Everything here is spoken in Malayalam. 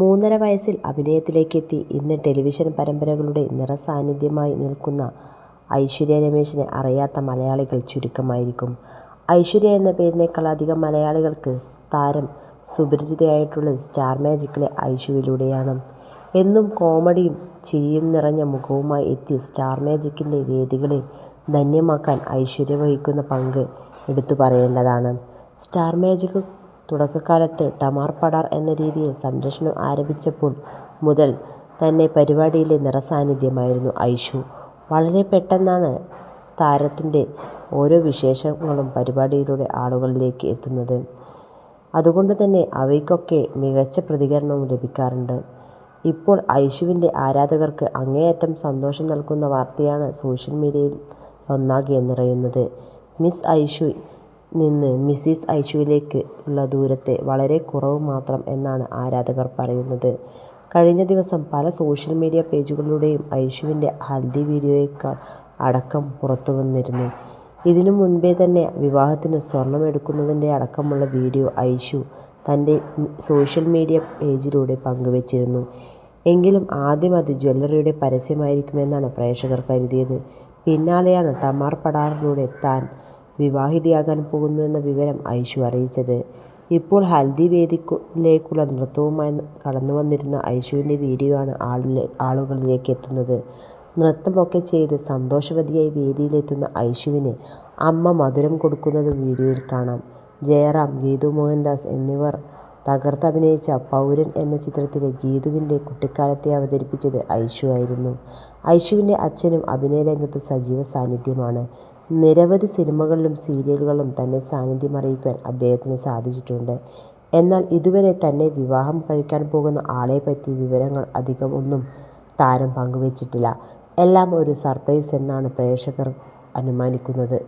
3.5 വയസ്സിൽ അഭിനയത്തിലേക്കെത്തി ഇന്ന് ടെലിവിഷൻ പരമ്പരകളുടെ നിറസാന്നിധ്യമായി നിൽക്കുന്ന ഐശ്വര്യ രമേശിനെ അറിയാത്ത മലയാളികൾ ചുരുക്കമായിരിക്കും. ഐശ്വര്യ എന്ന പേരിനേക്കാൾ അധികം മലയാളികൾക്ക് താരം സുപരിചിതയായിട്ടുള്ളത് സ്റ്റാർ മാജിക്കിലെ ഐഷുവിലൂടെയാണ്. എന്നും കോമഡിയും ചിരിയും നിറഞ്ഞ മുഖവുമായി എത്തി സ്റ്റാർ മാജിക്കിൻ്റെ വേദികളെ ധന്യമാക്കാൻ ഐശ്വര്യ വഹിക്കുന്ന പങ്ക് എടുത്തു പറയേണ്ടതാണ്. സ്റ്റാർ മാജിക് തുടക്കകാലത്ത് ടമാർ പടാർ എന്ന രീതിയിൽ സംപ്രേഷണം ആരംഭിച്ചപ്പോൾ മുതൽ തന്നെ പരിപാടിയിലെ നിറസാന്നിധ്യമായിരുന്നു ഐഷു. വളരെ പെട്ടെന്നാണ് താരത്തിൻ്റെ ഓരോ വിശേഷങ്ങളും പരിപാടിയിലൂടെ ആളുകളിലേക്ക് എത്തുന്നത്. അതുകൊണ്ട് തന്നെ അവയ്ക്കൊക്കെ മികച്ച പ്രതികരണവും ലഭിക്കാറുണ്ട്. ഇപ്പോൾ ഐഷുവിൻ്റെ ആരാധകർക്ക് അങ്ങേയറ്റം സന്തോഷം നൽകുന്ന വാർത്തയാണ് സോഷ്യൽ മീഡിയയിൽ ഒന്നാകെ നിറയുന്നത്. മിസ് ഐഷു നിന്ന് മിസിസ് ഐഷുവിലേക്ക് ഉള്ള ദൂരത്തെ വളരെ കുറവ് മാത്രം എന്നാണ് ആരാധകർ പറയുന്നത്. കഴിഞ്ഞ ദിവസം പല സോഷ്യൽ മീഡിയ പേജുകളിലൂടെയും ഐഷുവിൻ്റെ ഹൽദി വീഡിയോകൾ അടക്കം പുറത്തുവന്നിരുന്നു. ഇതിനു മുൻപേ തന്നെ വിവാഹത്തിന് സ്വർണം എടുക്കുന്നതിൻ്റെ അടക്കമുള്ള വീഡിയോ ഐഷു തൻ്റെ സോഷ്യൽ മീഡിയ പേജിലൂടെ പങ്കുവച്ചിരുന്നു. എങ്കിലും ആദ്യം അത് ജ്വല്ലറിയുടെ പരസ്യമായിരിക്കുമെന്നാണ് പ്രേക്ഷകർ കരുതിയത്. പിന്നാലെയാണ് ടമാർ പടാറിലൂടെ താൻ വിവാഹിതയാകാൻ പോകുന്നുവെന്ന വിവരം ഐഷു അറിയിച്ചത്. ഇപ്പോൾ ഹൽദി വേദിയിലേക്കുള്ള നൃത്തവുമായി കടന്നുവന്നിരുന്ന ഐഷുവിൻ്റെ വീഡിയോ ആണ് ആളുകളിലേക്ക് എത്തുന്നത്. നൃത്തമൊക്കെ ചെയ്ത് സന്തോഷവതിയായി വേദിയിലെത്തുന്ന ഐഷുവിന് അമ്മ മധുരം കൊടുക്കുന്നത് വീഡിയോയിൽ കാണാം. ജയറാം, ഗീതു മോഹൻദാസ് എന്നിവർ തകർത്തഭിനയിച്ച പൗരൻ എന്ന ചിത്രത്തിലെ ഗീതുവിൻ്റെ കുട്ടിക്കാലത്തെ അവതരിപ്പിച്ചത് ഐഷു ആയിരുന്നു. ഐഷുവിൻ്റെ അച്ഛനും അഭിനയരംഗത്ത് സജീവ സാന്നിധ്യമാണ്. നിരവധി സിനിമകളിലും സീരിയലുകളിലും തന്നെ സാന്നിധ്യമറിയിക്കാൻ അദ്ദേഹത്തിന് സാധിച്ചിട്ടുണ്ട്. എന്നാൽ ഇതുവരെ തന്നെ വിവാഹം കഴിക്കാൻ പോകുന്ന ആളെപ്പറ്റി വിവരങ്ങൾ അധികം ഒന്നും താരം പങ്കുവച്ചിട്ടില്ല. എല്ലാം ഒരു സർപ്രൈസ് എന്നാണ് പ്രേക്ഷകർ അനുമാനിക്കുന്നത്.